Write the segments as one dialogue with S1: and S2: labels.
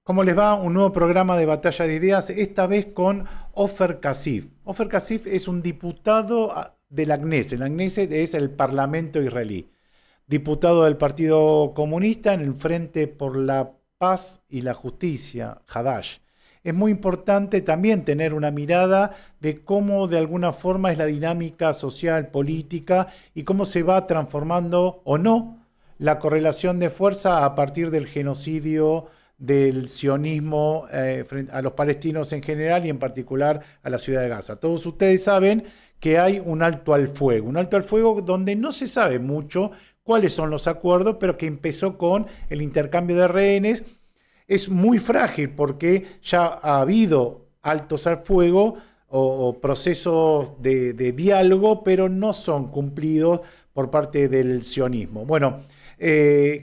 S1: ¿Cómo les va? Un nuevo programa de Batalla de Ideas, esta vez con Ofer Kasif. Ofer Kasif es un diputado de la Knesset. La Knesset es el Parlamento israelí. Diputado del Partido Comunista en el Frente por la Paz y la Justicia, Hadash. Es muy importante también tener una mirada de cómo de alguna forma es la dinámica social, política y cómo se va transformando o no la correlación de fuerza a partir del genocidio del sionismo frente a los palestinos en general y en particular a la ciudad de Gaza. Todos ustedes saben que hay un alto al fuego donde no se sabe mucho cuáles son los acuerdos, pero que empezó con el intercambio de rehenes. Es muy frágil porque ya ha habido altos al fuego o procesos de diálogo, pero no son cumplidos por parte del sionismo. Bueno,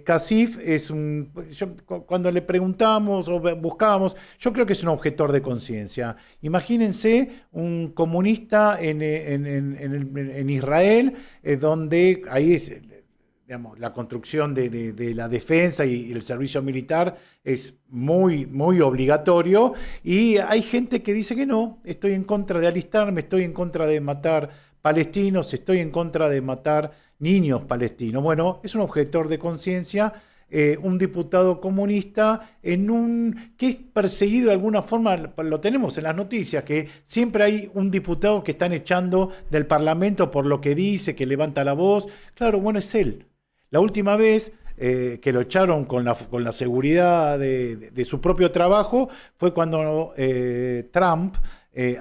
S1: Kasif es un. Cuando le preguntamos o buscábamos, yo creo que es un objetor de conciencia. Imagínense un comunista en Israel, donde ahí es, digamos, la construcción de la defensa y el servicio militar es muy, muy obligatorio, y hay gente que dice que no, estoy en contra de alistarme, estoy en contra de matar palestinos, estoy en contra de matar niños palestinos. Bueno, es un objetor de conciencia, un diputado comunista que es perseguido de alguna forma. Lo tenemos en las noticias, que siempre hay un diputado que están echando del Parlamento por lo que dice, que levanta la voz. Claro, bueno, es él. La última vez que lo echaron con la seguridad de su propio trabajo fue cuando Trump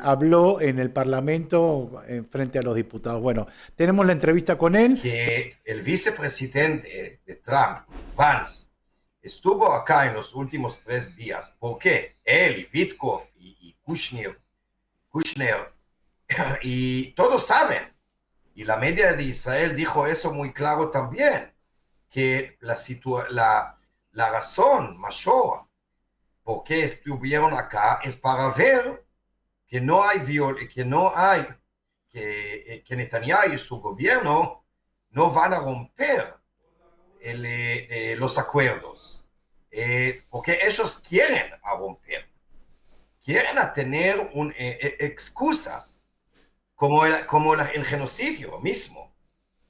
S1: habló en el Parlamento frente a los diputados. Bueno, tenemos la entrevista con él.
S2: Que el vicepresidente de Trump, Vance, estuvo acá en los últimos 3 días. ¿Por qué? Él y Witkoff y Kushner, y todos saben, y la media de Israel dijo eso muy claro también, que la razón mayor por qué estuvieron acá es para ver que no hay que Netanyahu y su gobierno no van a romper los acuerdos, porque ellos quieren a romper, quieren a tener excusas, como el genocidio mismo.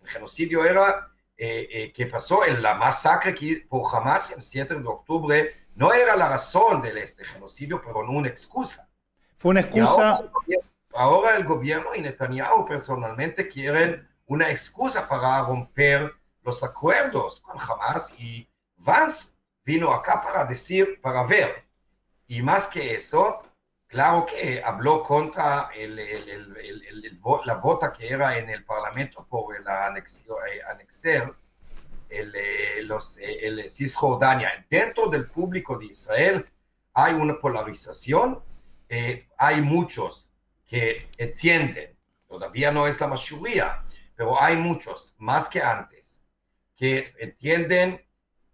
S2: El genocidio era que pasó en la masacre por Hamas el 7 de octubre, no era la razón de este genocidio, pero no una excusa.
S1: Fue una
S2: Y ahora
S1: excusa.
S2: ahora el gobierno y Netanyahu personalmente quieren una excusa para romper los acuerdos con Hamas, y Vance vino acá para decir, para ver. Y más que eso, claro que habló contra la vota que era en el Parlamento por anexar el Cisjordania. Dentro del público de Israel hay una polarización. Hay muchos que entienden, todavía no es la mayoría, pero hay muchos, más que antes, que entienden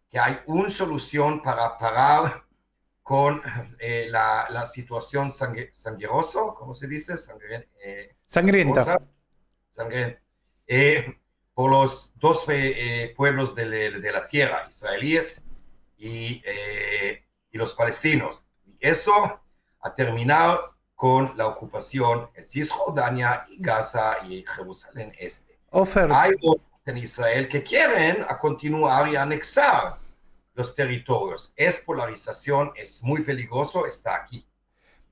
S2: que hay una solución para parar con la situación sangrienta, ¿cómo se dice?
S1: Sangrienta.
S2: Sangrienta. Eh, por los dos pueblos de la tierra, israelíes y los palestinos. Y eso a terminar con la ocupación en Cisjordania y Gaza y Jerusalén Este.
S1: Ofer,
S2: Hay otros en Israel que quieren a continuar y anexar los territorios. Es polarización, es muy peligroso, está aquí.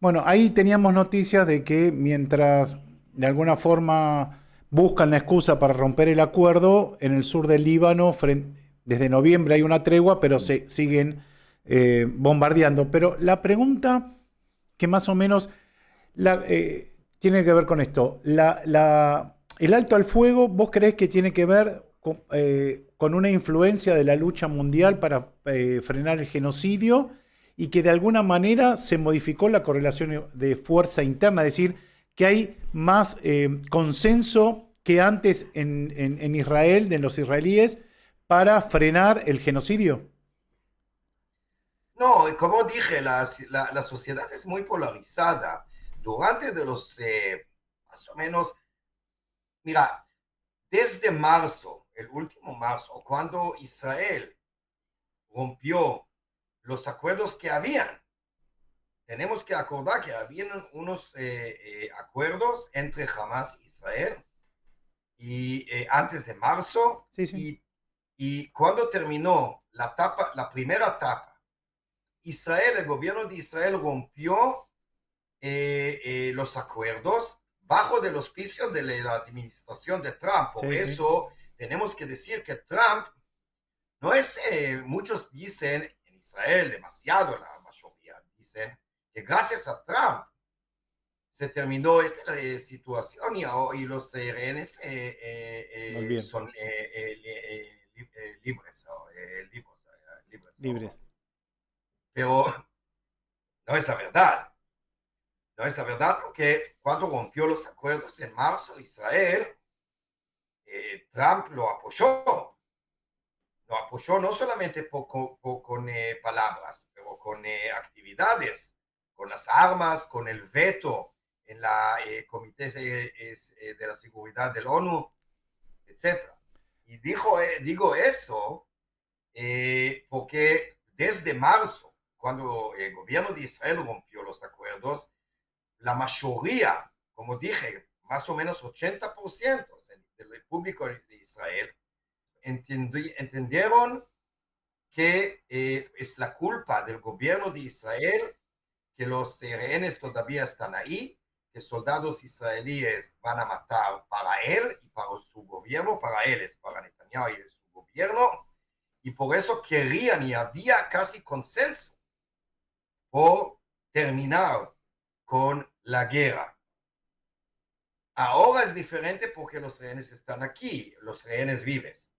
S1: bueno, ahí teníamos noticias de que mientras de alguna forma buscan la excusa para romper el acuerdo, en el sur del Líbano, desde noviembre hay una tregua, pero se siguen bombardeando. Pero la pregunta que más o menos tiene que ver con esto, el alto al fuego, ¿vos creés que tiene que ver con una influencia de la lucha mundial para frenar el genocidio, y que de alguna manera se modificó la correlación de fuerza interna? Es decir, que hay más consenso que antes en Israel, de los israelíes, para frenar el genocidio?
S2: No, como dije, la sociedad es muy polarizada. Durante de los, más o menos, mira, desde marzo, el último marzo, cuando Israel rompió los acuerdos que habían. Tenemos que acordar que habían unos acuerdos entre Hamas e Israel y antes de marzo,
S1: Sí, sí.
S2: y cuando terminó la primera etapa, el gobierno de Israel rompió los acuerdos bajo el auspicio de la administración de Trump. Por
S1: Sí, sí.
S2: eso tenemos que decir que Trump no es, muchos dicen en Israel, demasiado la mayoría, dicen que gracias a Trump se terminó esta situación y los rehenes
S1: Muy bien.
S2: son libres, libres.
S1: Libres.
S2: Pero no es la verdad. No es la verdad porque cuando rompió los acuerdos en marzo, Israel, Trump lo apoyó. Lo apoyó no solamente con palabras, pero con actividades, con las armas, con el veto en la Comité de la Seguridad de la ONU, etc. Y digo eso porque desde marzo, cuando el gobierno de Israel rompió los acuerdos, la mayoría, como dije, más o menos 80% del público de Israel entendieron que es la culpa del gobierno de Israel que los rehenes todavía están ahí, que soldados israelíes van a matar para él y para su gobierno, para él es para Netanyahu y su gobierno, y por eso querían y había casi consenso por terminar con la guerra. Ahora es diferente porque los rehenes están aquí, los rehenes vives.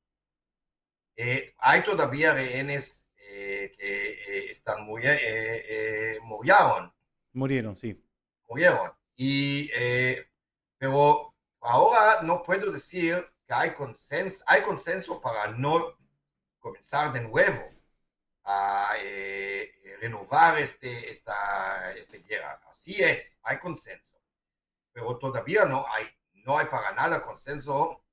S2: Hay todavía rehenes que están
S1: Murieron, sí.
S2: murieron. Pero ahora no puedo decir que hay consenso para no comenzar de nuevo a renovar esta guerra. Así es, hay consenso. Pero todavía no hay para nada consenso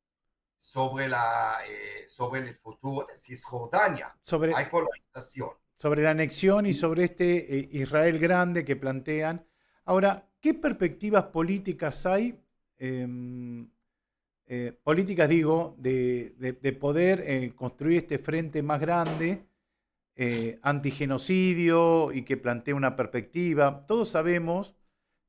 S2: sobre el futuro de Cisjordania. Hay
S1: Sobre,
S2: polarización.
S1: sobre la anexión y sobre este Israel grande que plantean. Ahora, ¿qué perspectivas políticas hay? Políticas, digo, de poder construir este frente más grande, antigenocidio y que plantea una perspectiva. Todos sabemos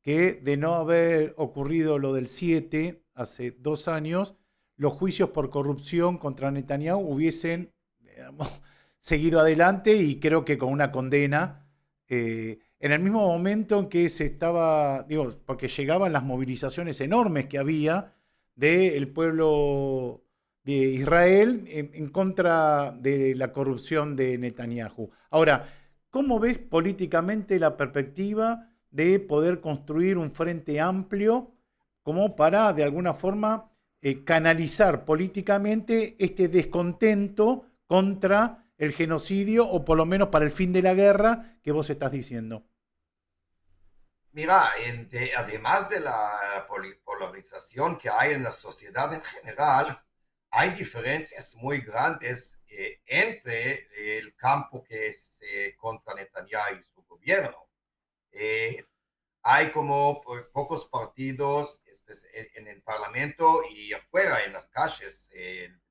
S1: que de no haber ocurrido lo del 7 hace 2 años, los juicios por corrupción contra Netanyahu hubiesen, digamos, seguido adelante y creo que con una condena. En el mismo momento en que se estaba, digo, porque llegaban las movilizaciones enormes que había del pueblo de Israel en contra de la corrupción de Netanyahu. Ahora, ¿cómo ves políticamente la perspectiva de poder construir un frente amplio como para, de alguna forma, canalizar políticamente este descontento contra el genocidio o por lo menos para el fin de la guerra que vos estás diciendo?
S2: Mira, además de la polarización que hay en la sociedad en general, hay diferencias muy grandes entre el campo que es contra Netanyahu y su gobierno. Hay como pocos partidos en el parlamento y afuera en las calles,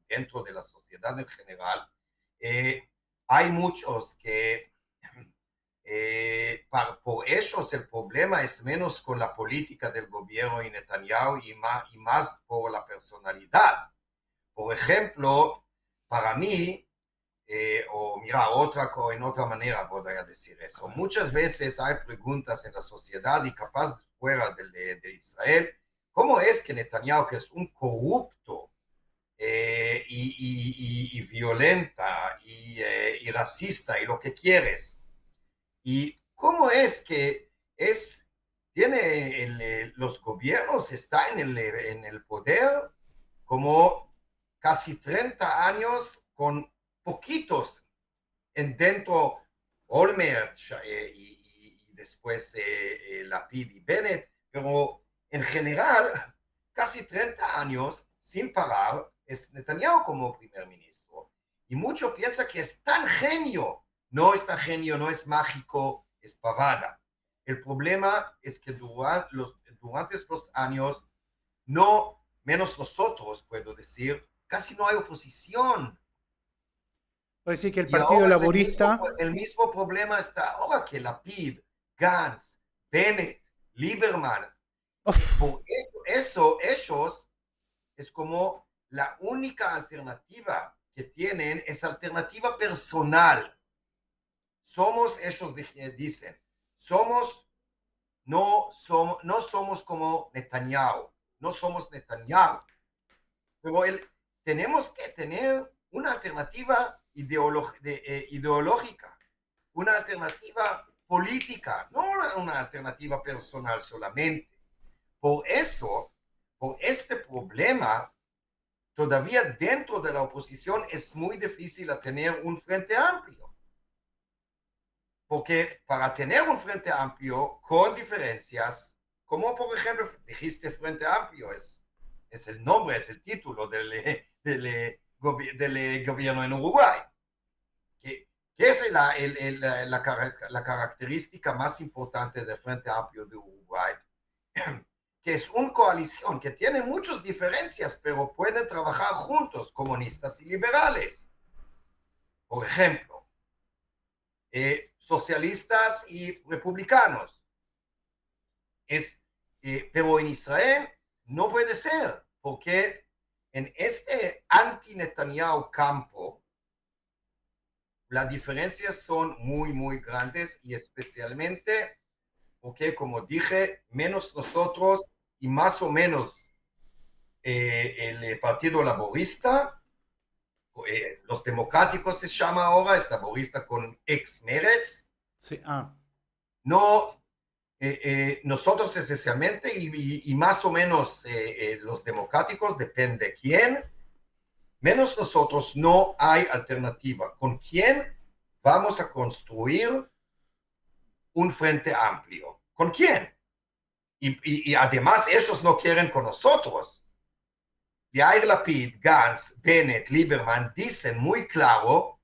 S2: dentro de la sociedad en general. Hay muchos que por ellos el problema es menos con la política del gobierno y Netanyahu y más por la personalidad. Por ejemplo, para mí, o mira, en otra manera podría decir eso. Muchas veces hay preguntas en la sociedad y capaz fuera de Israel, ¿cómo es que Netanyahu, que es un corrupto y violenta y racista y lo que quieres, y cómo es que los gobiernos están en el poder como casi 30 años con poquitos dentro Olmert y después Lapid y Bennett, pero en general casi 30 años sin parar es Netanyahu como primer ministro. Y mucho piensa que es tan genio no es tan genio, no es mágico, es pavada. El problema es que durante estos años, no, menos nosotros, puedo decir, casi no hay oposición.
S1: Puede decir que el
S2: Y
S1: Partido
S2: ahora
S1: Laborista,
S2: el mismo problema está ahora que Lapid, Gantz, Bennett, Lieberman. Por eso ellos es como la única alternativa que tienen es alternativa personal. Somos, ellos dicen, no somos como Netanyahu, no somos Netanyahu, pero tenemos que tener una alternativa ideológica, una alternativa política, no una alternativa personal solamente. Por eso, por este problema, todavía dentro de la oposición es muy difícil tener un frente amplio. Porque para tener un frente amplio con diferencias, como por ejemplo, dijiste frente amplio, es el nombre, es el título del gobierno en Uruguay, que es la característica más importante del frente amplio de Uruguay, que es una coalición que tiene muchas diferencias, pero pueden trabajar juntos, comunistas y liberales. Por ejemplo, socialistas y republicanos. Pero en Israel no puede ser, porque en este anti-Netanyahu campo, las diferencias son muy, muy grandes y especialmente porque, como dije, menos nosotros y más o menos el Partido Laborista, los democráticos se llama ahora, es laborista con ex-Meretz.
S1: sí,
S2: No, nosotros especialmente y más o menos los democráticos, depende quién, menos nosotros no hay alternativa. ¿Con quién vamos a construir un frente amplio? ¿Con quién? Y además ellos no quieren con nosotros. Yair Lapid, Gantz, Bennett, Lieberman dicen muy claro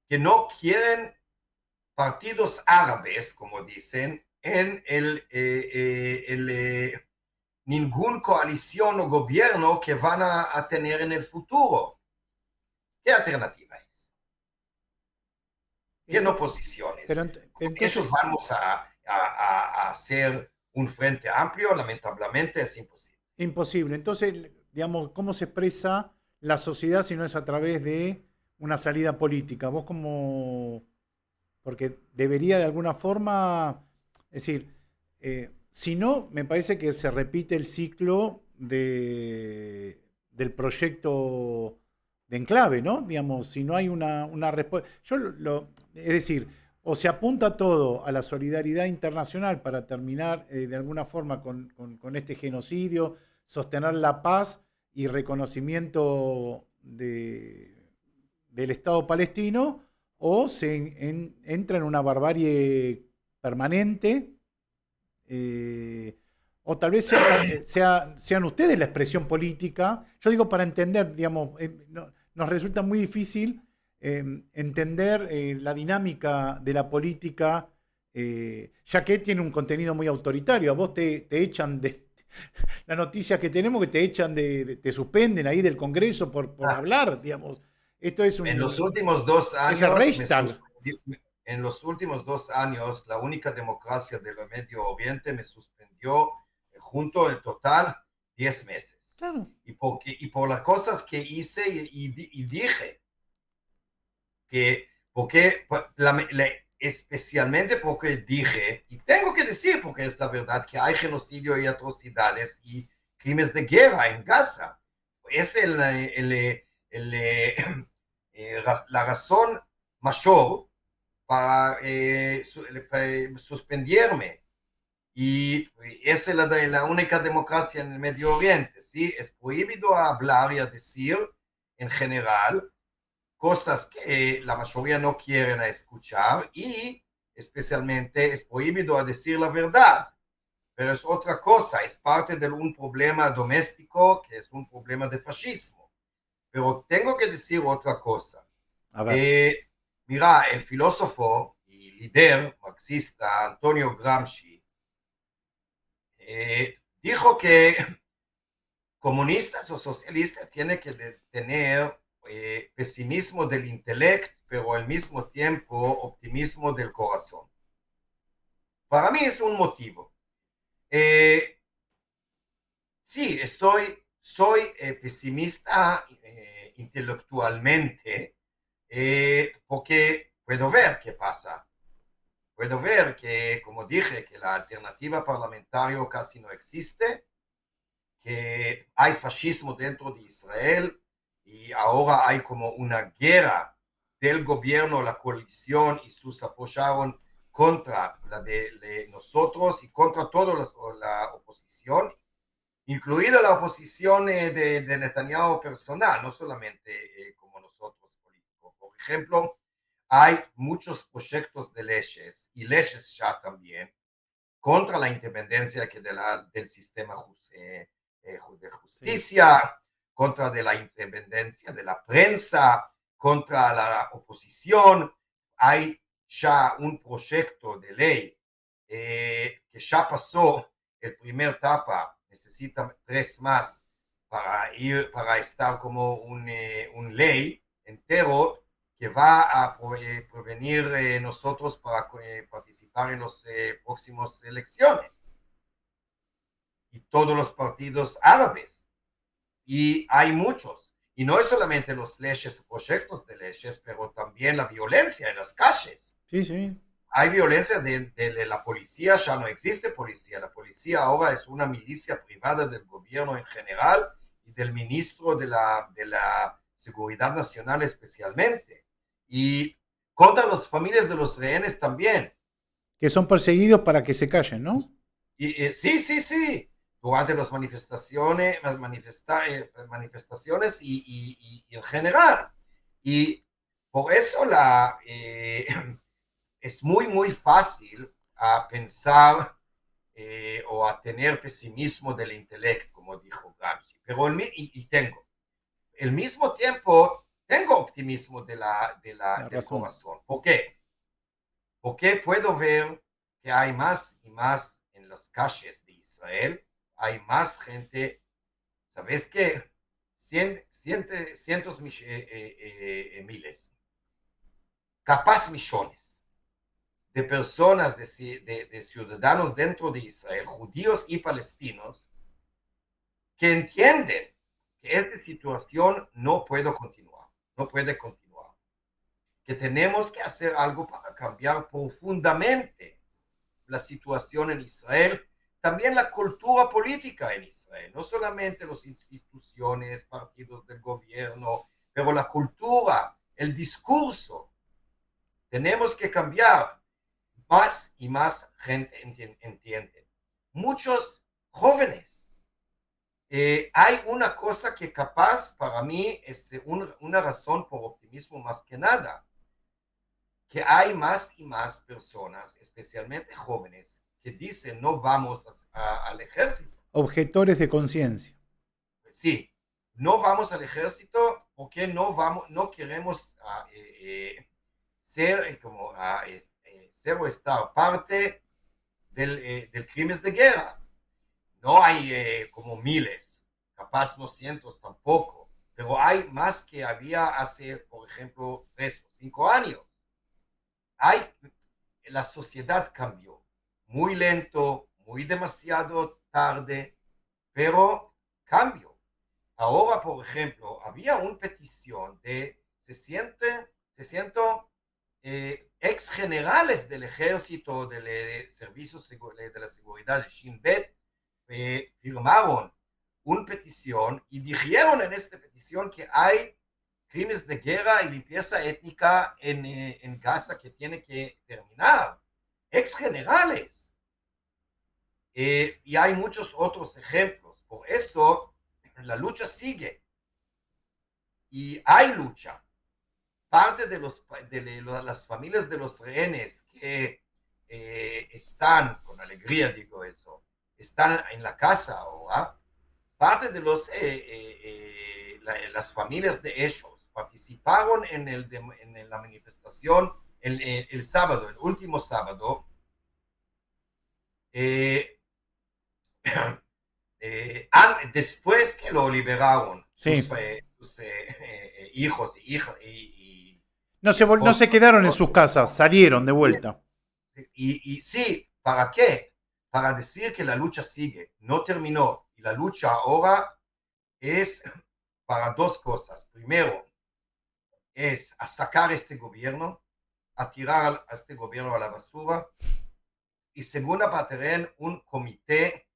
S2: que no quieren partidos árabes, como dicen, en ninguna coalición o gobierno que van a tener en el futuro. ¿Qué alternativa es? ¿Qué oposiciones?
S1: Pero entonces,
S2: ¿Ellos vamos a hacer un frente amplio? Lamentablemente es imposible.
S1: imposible. Entonces, digamos, ¿cómo se expresa la sociedad si no es a través de una salida política? Vos como... Porque debería de alguna forma, es decir, si no, me parece que se repite el ciclo del proyecto de enclave, ¿no? Digamos, si no hay una respuesta. Es decir, o se apunta todo a la solidaridad internacional para terminar de alguna forma con este genocidio, sostener la paz y reconocimiento del Estado palestino, o entra en una barbarie permanente, o tal vez sean ustedes la expresión política. Yo digo para entender, digamos, nos resulta muy difícil entender la dinámica de la política, ya que tiene un contenido muy autoritario. A vos te echan de... La noticia que tenemos que te echan te suspenden ahí del Congreso por hablar, digamos. Esto es
S2: en los últimos 2 años, en los últimos 2 años, la única democracia del Medio Oriente me suspendió junto en total 10 meses.
S1: Claro.
S2: Y por las cosas que hice y dije, especialmente porque dije, y tengo que decir porque es la verdad, que hay genocidio y atrocidades y crímenes de guerra en Gaza. Es la razón mayor para suspenderme. Y esa es la única democracia en el Medio Oriente. ¿Sí? Es prohibido hablar y a decir en general cosas que la mayoría no quieren escuchar y especialmente es prohibido a decir la verdad. Pero es otra cosa, es parte de un problema doméstico que es un problema de fascismo. Pero tengo que decir otra cosa.
S1: A ver.
S2: Mira, el filósofo y líder marxista Antonio Gramsci dijo que comunistas o socialistas tienen que tener pesimismo del intelecto, pero al mismo tiempo optimismo del corazón. Para mí es un motivo. Sí, soy pesimista intelectualmente porque puedo ver qué pasa. Puedo ver que, como dije, que la alternativa parlamentaria casi no existe, que hay fascismo dentro de Israel y ahora hay como una guerra del gobierno, la coalición y sus apoyaron contra la de nosotros y contra toda la oposición, incluida la oposición de Netanyahu personal, no solamente como nosotros políticos. Por ejemplo, hay muchos proyectos de leyes y leyes ya también contra la independencia del sistema de justicia, sí, contra de la independencia de la prensa, contra la oposición. Hay ya un proyecto de ley que ya pasó el primer etapa, necesita 3 más para estar como un ley entero que va a prevenir nosotros para participar en las próximas elecciones. Y todos los partidos árabes. Y hay muchos. Y no es solamente los leyes, proyectos de leyes, pero también la violencia en las calles.
S1: Sí, sí.
S2: Hay violencia de la policía, ya no existe policía. La policía ahora es una milicia privada del gobierno en general y del ministro de la Seguridad Nacional especialmente. Y contra las familias de los rehenes también.
S1: Que son perseguidos para que se callen, ¿no?
S2: Sí, sí, sí. Durante las manifestaciones y en general. Y por eso es muy, muy fácil a pensar o a tener pesimismo del intelecto, como dijo Gramsci. Pero tengo. Al mismo tiempo, tengo optimismo del corazón. ¿Por qué? Porque puedo ver que hay más y más en las calles de Israel, hay más gente, ¿sabes qué? Cientos miles, capaz millones de personas, de ciudadanos dentro de Israel, judíos y palestinos, que entienden que esta situación no puede continuar, no puede continuar, que tenemos que hacer algo para cambiar profundamente la situación en Israel, también la cultura política en Israel, no solamente las instituciones, partidos del gobierno, pero la cultura, el discurso. Tenemos que cambiar. Más y más gente entiende. Muchos jóvenes. Hay una cosa que capaz para mí es una razón por optimismo más que nada, que hay más y más personas, especialmente jóvenes, que dicen no vamos al ejército.
S1: Objetores de conciencia.
S2: Sí, no vamos al ejército porque no queremos ser como ser o estar parte del crimen de guerra. No hay como miles, capaz no cientos tampoco, pero hay más que había hace, por ejemplo, 3 o 5 años. La sociedad cambió, muy lento, muy demasiado tarde, pero cambió. Ahora, por ejemplo, había una petición de 600 ex generales del ejército, del servicio de la seguridad de Shin Bet, firmaron una petición y dijeron en esta petición que hay crímenes de guerra y limpieza étnica en Gaza que tiene que terminar. Ex generales. Y hay muchos otros ejemplos. Por eso la lucha sigue. Y hay lucha. Parte de las familias de los rehenes que están, con alegría digo eso, están en la casa ahora, parte de las familias de ellos participaron en la manifestación el sábado, el último sábado, después que lo liberaron,
S1: Sí.
S2: sus hijos
S1: No se quedaron en sus casas, salieron de vuelta.
S2: Y sí, ¿para qué? Para decir que la lucha sigue, no terminó. Y la lucha ahora es para dos cosas. Primero, es a sacar este gobierno, a tirar a este gobierno a la basura. Y segunda, para tener un comité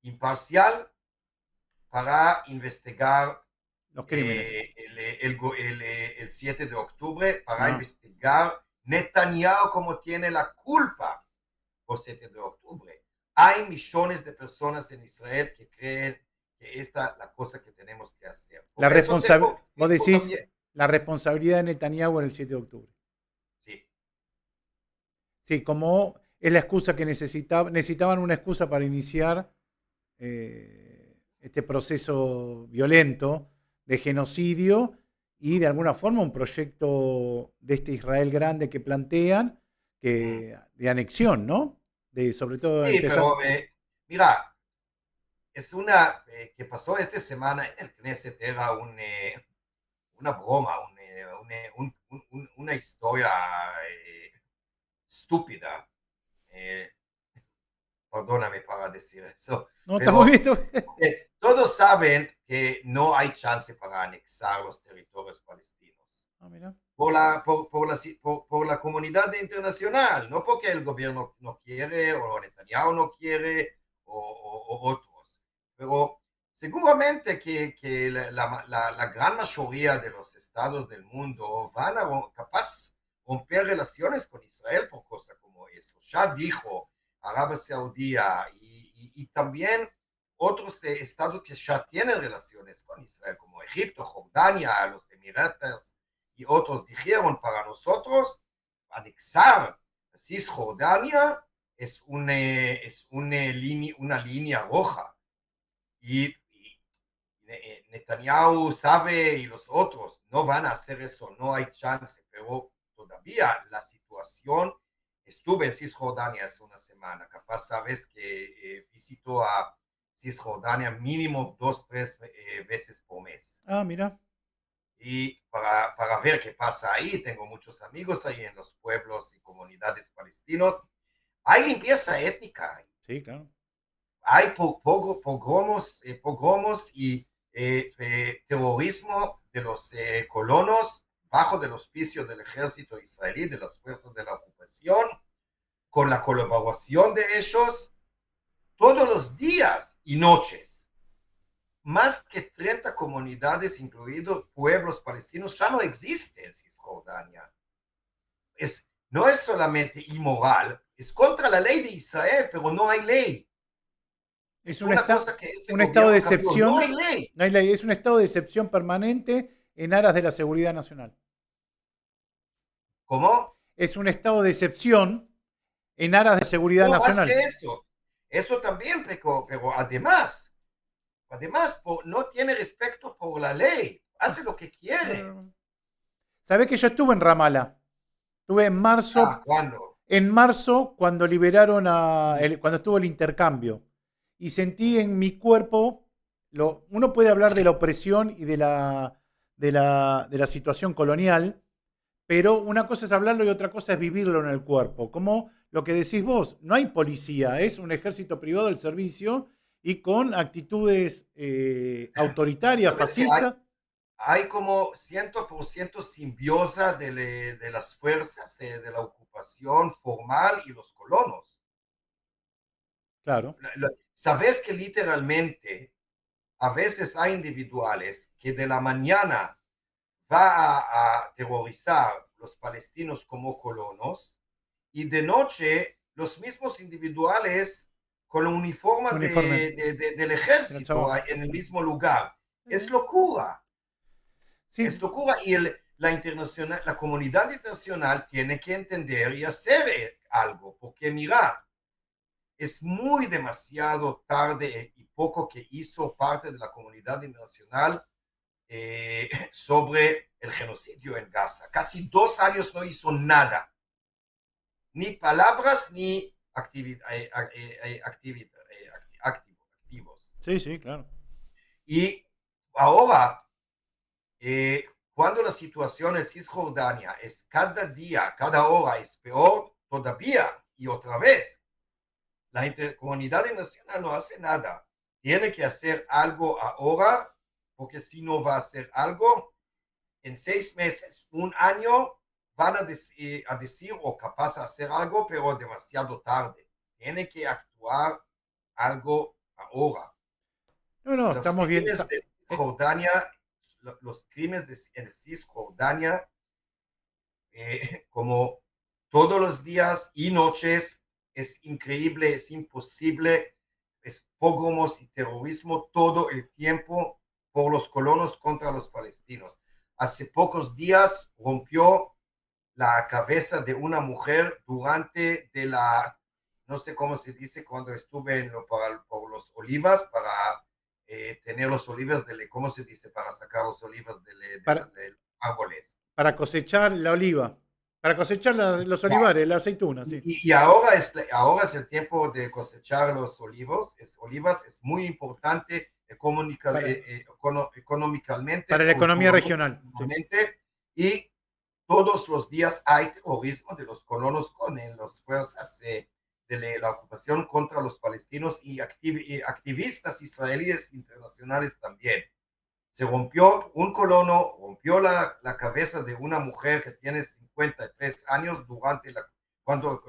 S2: imparcial para investigar
S1: Los crímenes.
S2: el 7 de octubre, para investigar Netanyahu como tiene la culpa por 7 de octubre. Hay millones de personas en Israel que creen que esta es la cosa que tenemos que hacer.
S1: Vos decís la responsabilidad de Netanyahu en el 7 de octubre.
S2: Sí.
S1: Sí, como es la excusa que necesitaban una excusa para iniciar este proceso violento de genocidio y de alguna forma un proyecto de este Israel grande que plantean de anexión, ¿no? Sobre todo
S2: Sí, pero mira, es una que pasó esta semana en el Knesset, era una broma, una historia estúpida. Perdóname para decir eso.
S1: No, está muy
S2: Pero
S1: bien.
S2: todos saben que no hay chance para anexar los territorios palestinos.
S1: Mira.
S2: Por la comunidad internacional, no porque el gobierno no quiere o Netanyahu no quiere o otros. Pero seguramente que la gran mayoría de los estados del mundo van a capaz romper relaciones con Israel por cosas como eso. Ya dijo Arabia Saudita y también otros estados que ya tienen relaciones con Israel, como Egipto, Jordania, los Emiratos y otros, dijeron para nosotros anexar Cisjordania es una línea roja. Y Netanyahu sabe y los otros no van a hacer eso, no hay chance, pero todavía la situación. Estuve en Cisjordania hace una semana, capaz sabes que visito a Cisjordania mínimo 2-3 veces por mes.
S1: Mira.
S2: Y para ver qué pasa ahí, tengo muchos amigos ahí en los pueblos y comunidades palestinos. Hay limpieza étnica.
S1: Sí, claro.
S2: Hay pogromos y terrorismo de los colonos bajo del auspicio del ejército israelí, de las fuerzas de la ocupación, con la colaboración de ellos, todos los días y noches. Más que 30 comunidades, incluidos pueblos palestinos, ya no existen en Cisjordania. No es solamente inmoral, es contra la ley de Israel, pero no hay ley.
S1: Es un estado de excepción.
S2: No hay ley.
S1: No hay ley. Es un estado de excepción permanente en aras de la seguridad nacional.
S2: ¿Cómo?
S1: Es un estado de excepción en aras de seguridad nacional.
S2: Más que eso también, pero además no tiene respeto por la ley, hace lo que quiere.
S1: ¿Sabés que yo estuve en Ramallah? Estuve en marzo.
S2: ¿Cuándo?
S1: En marzo, cuando liberaron cuando estuvo el intercambio. Y sentí en mi cuerpo, uno puede hablar de la opresión y de la situación colonial, pero una cosa es hablarlo y otra cosa es vivirlo en el cuerpo. Como lo que decís vos, no hay policía, es un ejército privado del servicio y con actitudes autoritarias, fascistas.
S2: Hay como 100% simbiosa de las fuerzas de la ocupación formal y los colonos.
S1: Claro.
S2: Sabes que literalmente a veces hay individuales que de la mañana va a terrorizar los palestinos como colonos y de noche los mismos individuales con el uniforme del ejército en el mismo lugar. Es locura. Sí. Es locura y la comunidad internacional tiene que entender y hacer algo, porque mira, es muy demasiado tarde y poco que hizo parte de la comunidad internacional sobre el genocidio en Gaza. Casi 2 años no hizo nada, ni palabras ni activos.
S1: Sí, sí, claro.
S2: Y ahora, cuando la situación en Cisjordania es cada día, cada hora es peor todavía y otra vez, la comunidad internacional no hace nada. Tiene que hacer algo ahora, porque si no va a hacer algo, en 6 meses, 1 año, van a decir o capaz de hacer algo, pero demasiado tarde. Tiene que actuar algo ahora.
S1: No, no,
S2: Los
S1: estamos bien.
S2: crímenes de Cisjordania, los crímenes en Cisjordania, como todos los días y noches, es increíble, es imposible, es pogromos y terrorismo todo el tiempo por los colonos contra los palestinos. Hace pocos días rompió la cabeza de una mujer durante de la, no sé cómo se dice, cuando estuve por los olivas, para tener los olivas, ¿cómo se dice? Para sacar los olivas
S1: Para,
S2: de árboles.
S1: para cosechar la oliva, para cosechar los
S2: Ya.
S1: olivares, la aceituna, sí.
S2: Y ahora es el tiempo de cosechar los olivos. Olivas es muy importante económicamente,
S1: para la economía regional. Sí.
S2: Y todos los días hay terrorismo de los colonos con las fuerzas de la ocupación contra los palestinos y activistas israelíes internacionales también. Se rompió un colono, rompió la cabeza de una mujer que tiene 53 años cuando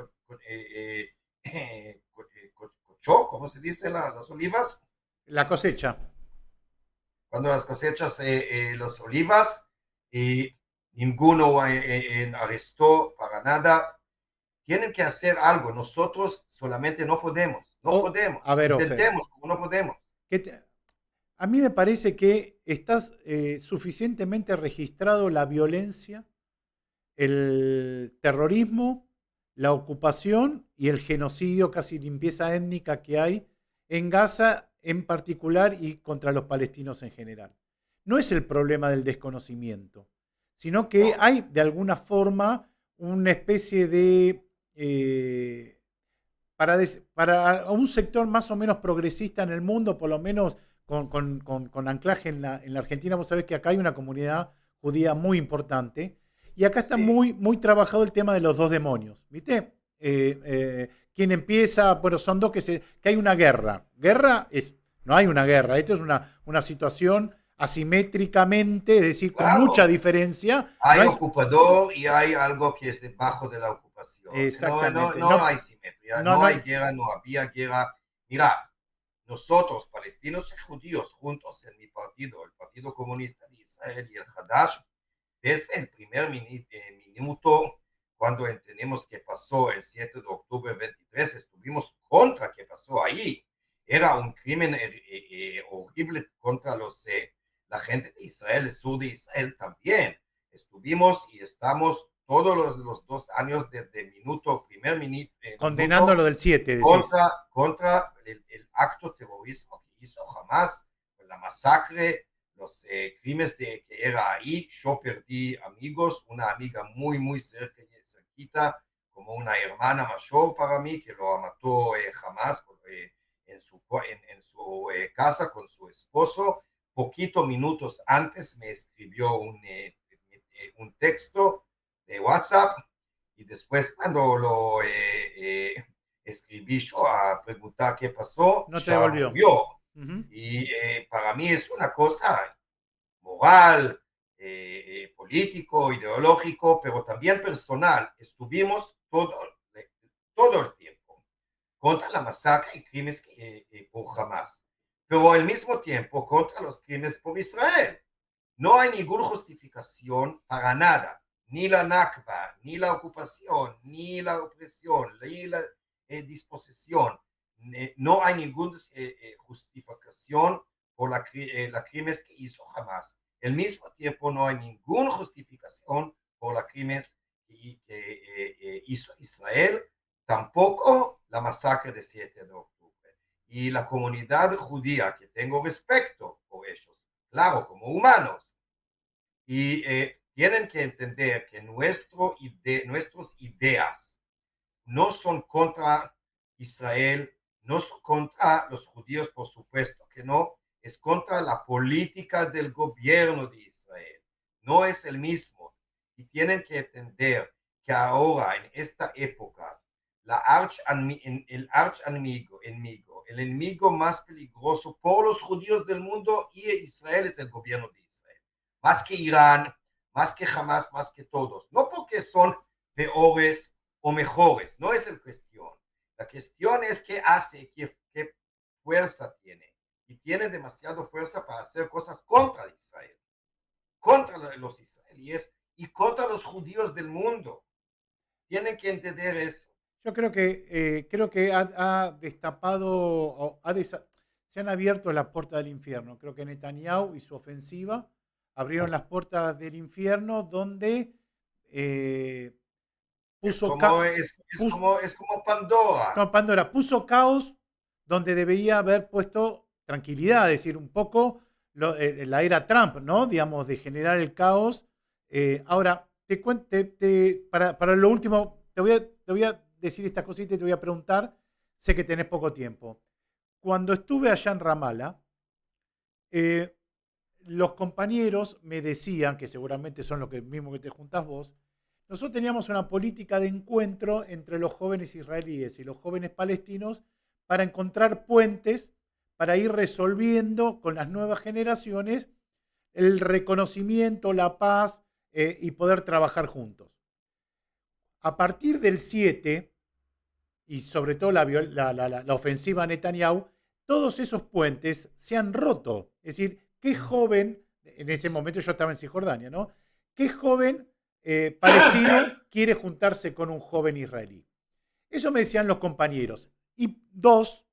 S2: cochó, ¿cómo se dice? Las olivas.
S1: La cosecha.
S2: Cuando las cosechas las olivas y ninguno arrestó para nada. Tienen que hacer algo. Nosotros solamente no podemos. No podemos.
S1: A ver,
S2: Intentemos, como no podemos.
S1: A mí me parece que estás suficientemente registrado la violencia, el terrorismo, la ocupación y el genocidio, casi limpieza étnica que hay en Gaza en particular y contra los palestinos en general. No es el problema del desconocimiento, sino que hay de alguna forma una especie de... para un sector más o menos progresista en el mundo, por lo menos con anclaje en la Argentina, vos sabés que acá hay una comunidad judía muy importante y acá está muy trabajado el tema de los dos demonios, ¿viste? Quien empieza, bueno, son dos que hay una guerra. No hay una guerra, esto es una situación asimétricamente, es decir,
S2: Claro,
S1: con mucha diferencia.
S2: Hay ocupador y hay algo que es debajo de la ocupación.
S1: Exactamente.
S2: No hay simetría, no hay guerra, no había guerra. Mira, nosotros, palestinos y judíos, juntos en mi partido, el Partido Comunista de Israel y el Hadash, desde el primer minuto, cuando entendemos qué pasó el 7 de octubre 23, estuvimos contra qué pasó ahí. Era un crimen horrible contra la gente de Israel, el sur de Israel también. Estuvimos y estamos todos los 2 años desde el primer minuto.
S1: Condenando lo del 7,
S2: contra el acto terrorismo que hizo Hamas, la masacre, los crímenes que era ahí. Yo perdí amigos, una amiga muy cerquita, como una hermana mayor para mí, que lo mató Hamas en su casa con su esposo. Poquito minutos antes me escribió un texto de WhatsApp y después cuando lo escribí yo a preguntar qué pasó,
S1: no te devolvió.
S2: Murió. Y para mí es una cosa moral, político, ideológico, pero también personal. Estuvimos todo el tiempo contra la masacre y crímenes por Hamas, pero al mismo tiempo contra los crímenes por Israel. No hay ninguna justificación para nada, ni la Nakba, ni la ocupación, ni la opresión, ni la disposición. No hay ninguna justificación por la crímenes que hizo Hamas. Al mismo tiempo, no hay ninguna justificación por la crímenes que hizo Israel, tampoco la masacre del 7 de octubre. Y la comunidad judía, que tengo respeto por ellos, claro, como humanos, Y tienen que entender que nuestras ideas no son contra Israel, no son contra los judíos, por supuesto que no, es contra la política del gobierno de Israel. No es el mismo. Y tienen que entender que ahora, en esta época, el el enemigo más peligroso por los judíos del mundo y Israel es el gobierno de Israel. Más que Irán, más que Hamas, más que todos. No porque son peores o mejores, no es la cuestión. La cuestión es qué hace, qué fuerza tiene. Y tiene demasiada fuerza para hacer cosas contra Israel, contra los israelíes y contra los judíos del mundo. Tienen que entender eso.
S1: Yo creo que ha destapado, se han abierto las puertas del infierno. Creo que Netanyahu y su ofensiva abrieron las puertas del infierno donde eh, puso, puso,
S2: Es como Pandora.
S1: no, Pandora puso caos donde debería haber puesto tranquilidad, es decir, un poco la era Trump, ¿no? Digamos, de generar el caos. Ahora, para lo último, te voy a decir estas cositas y te voy a preguntar, sé que tenés poco tiempo. Cuando estuve allá en Ramallah, eh, los compañeros me decían, que seguramente son los mismos que te juntás vos, nosotros teníamos una política de encuentro entre los jóvenes israelíes y los jóvenes palestinos para encontrar puentes, para ir resolviendo con las nuevas generaciones el reconocimiento, la paz y poder trabajar juntos. A partir del 7, y sobre todo la ofensiva a Netanyahu, todos esos puentes se han roto. Es decir, qué joven, en ese momento yo estaba en Cisjordania, ¿no? ¿Qué joven palestino quiere juntarse con un joven israelí? Eso me decían los compañeros. Y dos,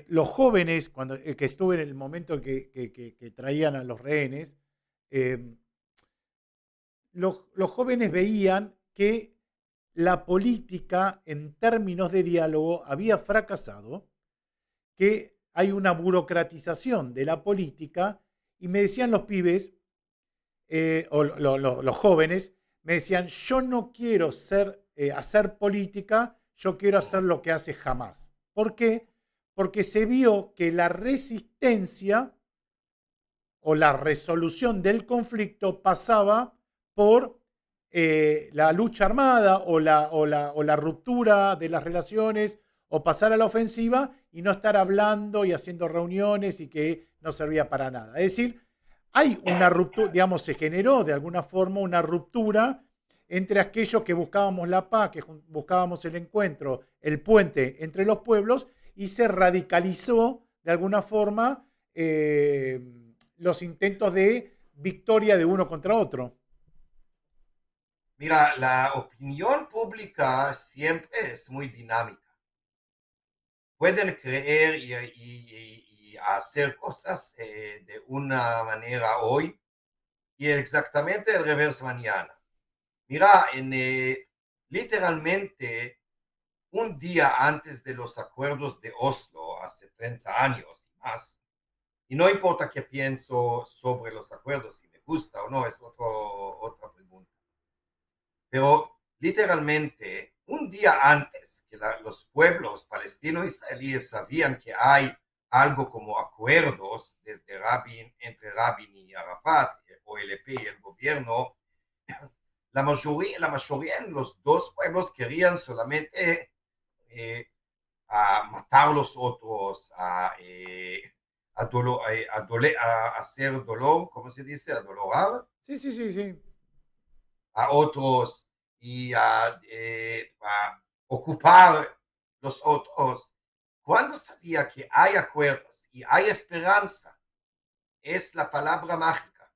S1: los jóvenes, que estuve en el momento que traían a los rehenes, los jóvenes veían que la política en términos de diálogo había fracasado, que hay una burocratización de la política, y me decían los pibes, los jóvenes, me decían, yo no quiero hacer política, yo quiero hacer lo que hace Hamas. ¿Por qué? Porque se vio que la resistencia o la resolución del conflicto pasaba por la lucha armada o la ruptura de las relaciones o pasar a la ofensiva y no estar hablando y haciendo reuniones y que no servía para nada. Es decir, hay una ruptura, digamos, se generó de alguna forma una ruptura entre aquellos que buscábamos la paz, que buscábamos el encuentro, el puente entre los pueblos, y se radicalizó de alguna forma los intentos de victoria de uno contra otro.
S2: Mira, la opinión pública siempre es muy dinámica. Pueden creer y hacer cosas de una manera hoy y exactamente el reverso mañana. Mira, literalmente un día antes de los acuerdos de Oslo, hace 30 años y más, y no importa qué pienso sobre los acuerdos, si me gusta o no, es otra pregunta. Pero literalmente, un día antes que los pueblos palestinos e israelíes sabían que hay algo como acuerdos entre Rabin y Arafat, OLP y el gobierno, la mayoría en los dos pueblos querían solamente a matar a los otros, a hacer dolor, ¿cómo se dice? A dolorar.
S1: Sí.
S2: A otros y a ocupar los otros. Cuando sabía que hay acuerdos y hay esperanza, es la palabra mágica.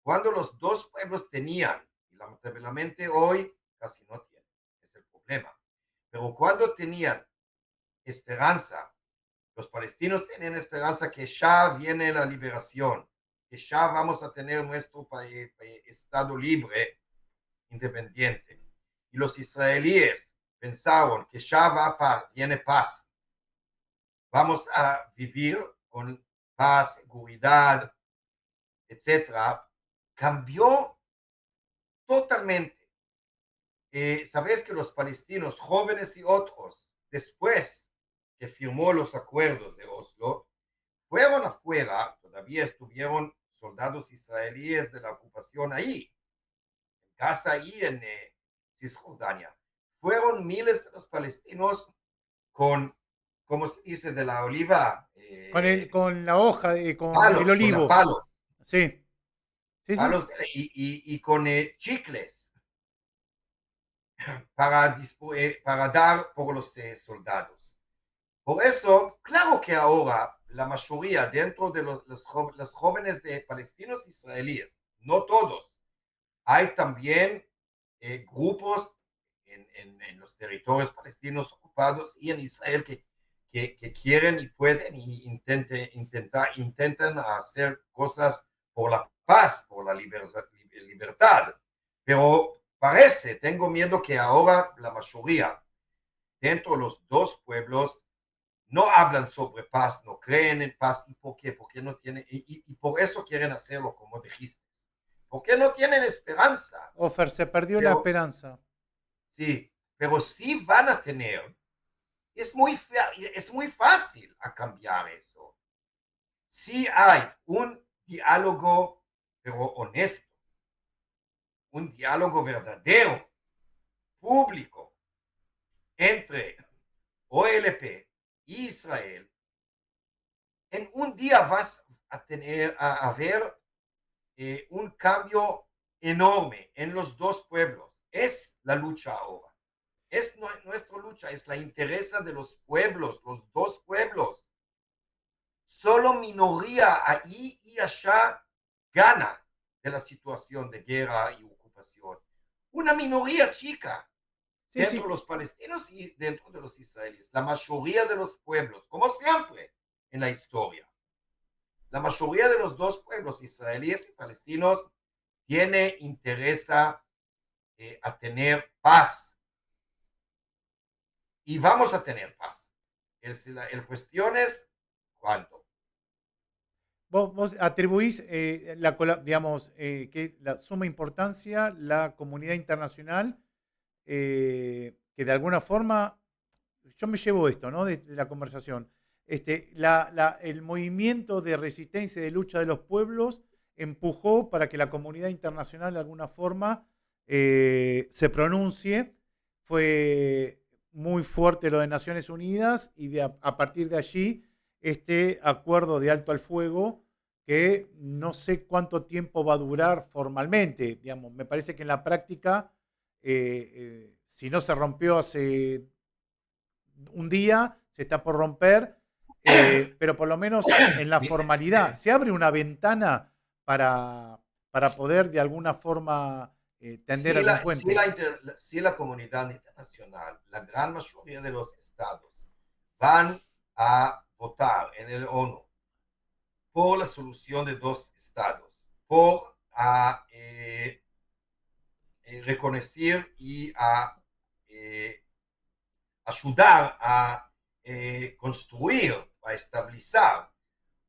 S2: Cuando los dos pueblos tenían, y lamentablemente hoy casi no tienen, es el problema, pero cuando tenían esperanza, los palestinos tenían esperanza que ya viene la liberación, que ya vamos a tener nuestro estado libre, independiente. Y los israelíes pensaron que ya viene paz. Vamos a vivir con paz, seguridad, etcétera. cambió totalmente. Sabes que los palestinos, jóvenes y otros, después que firmó los acuerdos de Oslo, fueron afuera, todavía estuvieron soldados israelíes de la ocupación ahí, en Gaza y en Cisjordania. Fueron miles de los palestinos con, ¿cómo se dice?, de la oliva,
S1: Con la hoja, con el
S2: palos, con la
S1: olivo.
S2: palo,
S1: Sí, sí, sí, sí.
S2: palos y con chicles para dar por los soldados. Por eso, claro que ahora la mayoría dentro de los jóvenes de palestinos israelíes, no todos, hay también grupos en los territorios palestinos ocupados y en Israel que quieren y pueden y intentan hacer cosas por la paz, por la libertad. Pero parece, tengo miedo que ahora la mayoría dentro de los dos pueblos no hablan sobre paz, no creen en paz. ¿Y por qué? Porque no tienen, y por eso quieren hacerlo, como dijiste. Porque no tienen esperanza.
S1: Ofer, se perdió la
S2: Pero
S1: esperanza.
S2: sí, pero sí van a tener. Es muy fácil a cambiar eso. Si hay un diálogo, pero honesto, un diálogo verdadero, público, entre OLP y Israel, en un día vas a ver un cambio enorme en los dos pueblos. Es la lucha ahora. Es nuestra lucha, es la interés de los pueblos, los dos pueblos. Solo minoría ahí y allá gana de la situación de guerra y ocupación. Una minoría chica
S1: Sí,
S2: dentro de
S1: sí.
S2: los palestinos y dentro de los israelíes. La mayoría de los pueblos, como siempre en la historia, la mayoría de los dos pueblos, israelíes y palestinos, tiene interés a tener paz. Y vamos a tener paz. El cuestión es cuándo.
S1: Vos atribuís digamos, que la suma importancia la comunidad internacional, que de alguna forma, yo me llevo esto, ¿no? De la conversación. El movimiento de resistencia y de lucha de los pueblos empujó para que la comunidad internacional de alguna forma se pronuncie. Fue muy fuerte lo de Naciones Unidas y a partir de allí este acuerdo de alto al fuego que no sé cuánto tiempo va a durar formalmente. Digamos, me parece que en la práctica, si no se rompió hace un día, se está por romper, pero por lo menos en la formalidad, se abre una ventana para poder de alguna forma tender
S2: Si
S1: algún
S2: la, si,
S1: puente.
S2: la si la comunidad internacional, la gran mayoría de los estados, van a votar en el ONU por la solución de dos estados, por reconocer y ayudar a construir, a estabilizar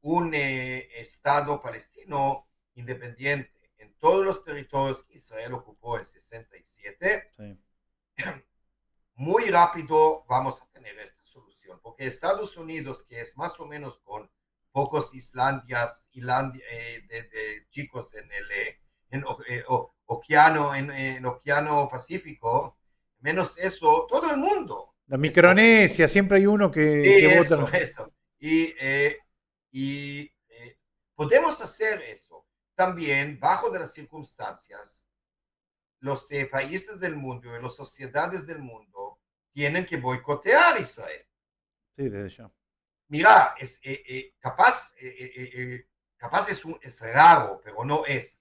S2: un Estado palestino independiente en todos los territorios que Israel ocupó en 67,
S1: Sí.
S2: muy rápido vamos a tener esta solución, porque Estados Unidos, que es más o menos con pocos de chicos en el océano Pacífico, menos eso, todo el mundo
S1: La
S2: es poco.
S1: Micronesia, siempre hay uno
S2: Sí,
S1: que
S2: eso,
S1: vota.
S2: eso. Y podemos hacer eso. También, bajo de las circunstancias, los países del mundo y las sociedades del mundo tienen que boicotear a Israel.
S1: Sí, desde ya.
S2: Mira, capaz es raro, pero no es.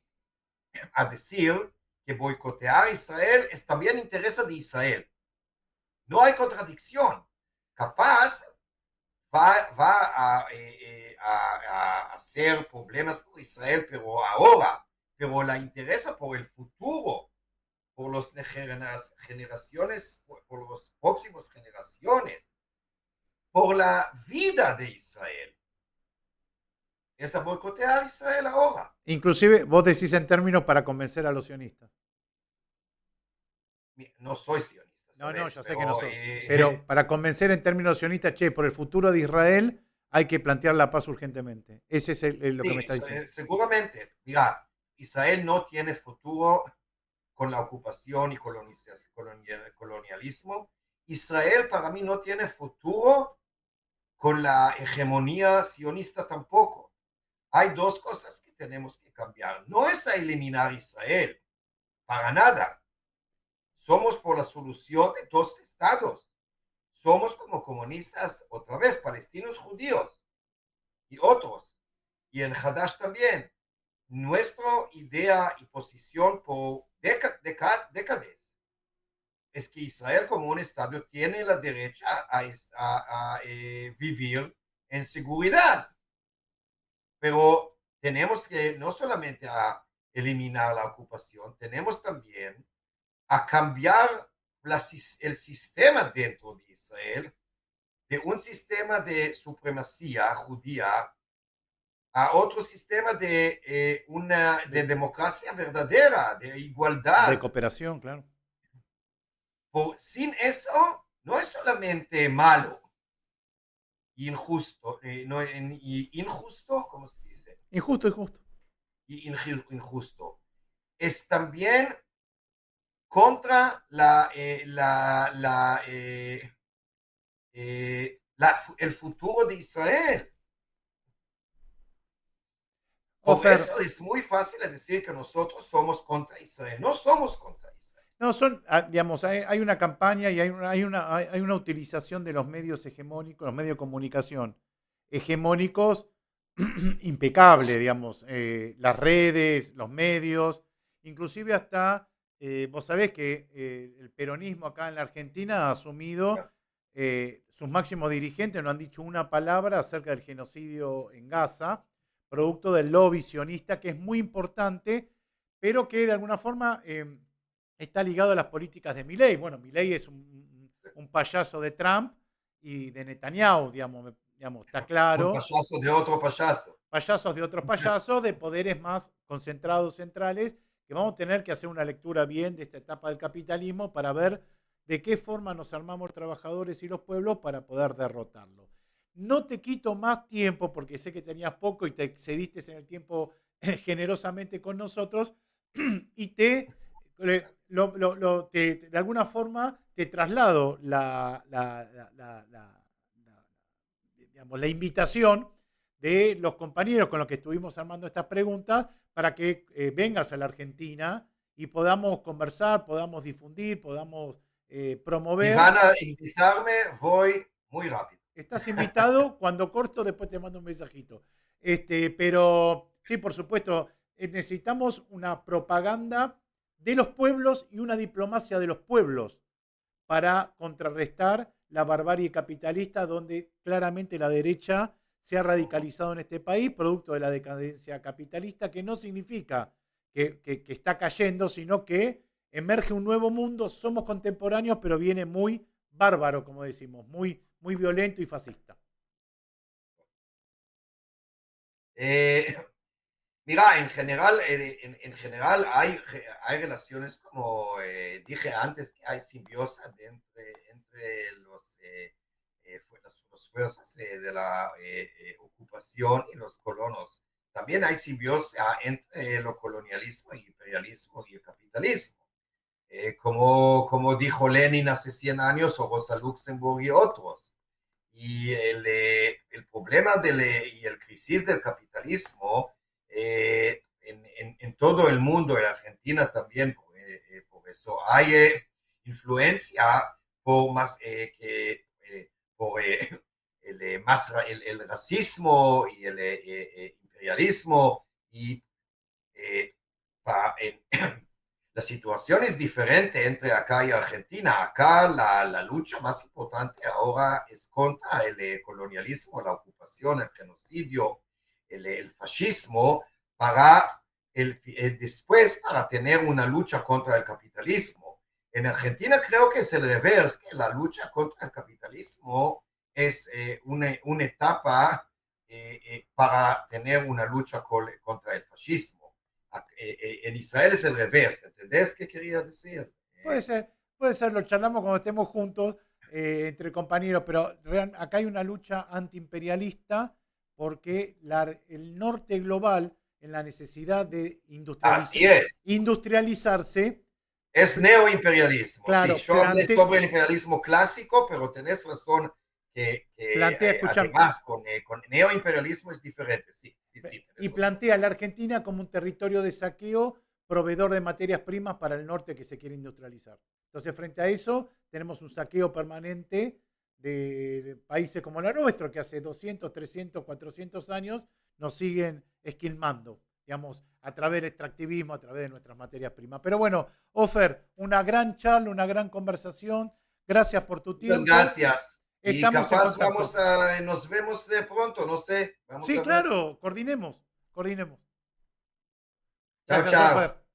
S2: A decir que boicotear a Israel es también interés de Israel. No hay contradicción. Capaz va a hacer problemas por Israel, pero ahora, pero la interesa por el futuro, por las generaciones, por las próximas generaciones, por la vida de Israel. es a boicotear a Israel ahora.
S1: Inclusive vos decís en términos para convencer a los sionistas.
S2: No soy sionista,
S1: No, no,
S2: ¿sabes?
S1: ya sé que no
S2: Pero
S1: sos. Pero para convencer en términos sionistas, che, por el futuro de Israel hay que plantear la paz urgentemente. Ese es lo que me
S2: sí,
S1: está diciendo.
S2: seguramente, mira, Israel no tiene futuro con la ocupación y colonialismo. Israel para mí no tiene futuro con la hegemonía sionista tampoco. Hay dos cosas que tenemos que cambiar. No es a eliminar Israel, para nada. Somos por la solución de dos estados. Somos como comunistas, otra vez, palestinos judíos y otros. Y en Hadash también. Nuestra idea y posición por décadas es que Israel como un Estado tiene la derecha a vivir en seguridad. Pero tenemos que no solamente a eliminar la ocupación, tenemos también a cambiar el sistema dentro de Israel de un sistema de supremacía judía a otro sistema de democracia verdadera, de
S1: De
S2: igualdad.
S1: cooperación, claro.
S2: Sin eso, no es solamente malo, injusto, injusto, ¿cómo se dice?
S1: Injusto, injusto.
S2: Injusto. Es también contra el futuro de Israel. Por
S1: Ofer,
S2: eso es muy fácil decir que nosotros somos contra Israel. No somos contra Israel.
S1: no, digamos, hay una campaña y hay una utilización de los medios hegemónicos, los medios de comunicación hegemónicos impecable, digamos, las redes, los medios, inclusive hasta, vos sabés que el peronismo acá en la Argentina ha asumido, sus máximos dirigentes no han dicho una palabra acerca del genocidio en Gaza, producto del lobby sionista, que es muy importante, pero que de alguna forma está ligado a las políticas de Milei. Bueno, Milei es un payaso de Trump y de Netanyahu, digamos, está
S2: Un
S1: claro.
S2: payaso de otro payaso.
S1: Payasos de otros payasos, de poderes más concentrados, centrales, que vamos a tener que hacer una lectura bien de esta etapa del capitalismo para ver de qué forma nos armamos trabajadores y los pueblos para poder derrotarlo. No te quito más tiempo porque sé que tenías poco y te excediste en el tiempo generosamente con nosotros y de alguna forma te traslado digamos, la invitación de los compañeros con los que estuvimos armando estas preguntas para que vengas a la Argentina y podamos conversar, podamos difundir, podamos
S2: Si
S1: promover.
S2: van a invitarme, voy muy rápido.
S1: Estás invitado, cuando corto después te mando un mensajito. Pero sí, por supuesto, necesitamos una propaganda de los pueblos y una diplomacia de los pueblos para contrarrestar la barbarie capitalista donde claramente la derecha se ha radicalizado en este país, producto de la decadencia capitalista, que no significa que está cayendo, sino que emerge un nuevo mundo, somos contemporáneos, pero viene muy bárbaro, como decimos, muy violento y fascista.
S2: Eh, Mira, en general hay relaciones, como dije antes, que hay simbiosis entre las fuerzas de la ocupación y los colonos. También hay simbiosis entre el colonialismo y imperialismo y el capitalismo. Como dijo Lenin hace 100 años o Rosa Luxemburg y otros. Y el problema y el crisis del capitalismo en todo el mundo, en Argentina también, por eso hay influencia por más por el racismo y el imperialismo y para, la situación es diferente entre acá y Argentina. Acá la lucha más importante ahora es contra el colonialismo, la ocupación, el genocidio, el fascismo, para después para tener una lucha contra el capitalismo. En Argentina creo que es el revés, que la lucha contra el capitalismo es una etapa para tener una lucha contra el fascismo. En Israel es el revés, ¿entendés qué quería decir?
S1: Puede ser, lo charlamos cuando estemos juntos entre compañeros, pero acá hay una lucha antiimperialista porque el norte global, en la necesidad de
S2: Así es.
S1: industrializarse,
S2: es neoimperialismo.
S1: Claro,
S2: sí, yo hablé sobre el imperialismo clásico, pero tenés razón que además con neoimperialismo es diferente. Sí,
S1: y plantea a la Argentina como un territorio de saqueo, proveedor de materias primas para el norte que se quiere industrializar. Entonces, frente a eso, tenemos un saqueo permanente de países como el nuestro, que hace 200, 300, 400 años nos siguen esquilmando, digamos, a través del extractivismo, a través de nuestras materias primas. Pero bueno, Ofer, una gran charla, una gran conversación. Gracias por tu tiempo.
S2: Muchas gracias.
S1: Estamos
S2: y capaz
S1: en contacto.
S2: Nos vemos de pronto, no sé.
S1: Sí, claro, coordinemos.
S2: Chao,
S1: Gracias,
S2: chao.
S1: Ofer.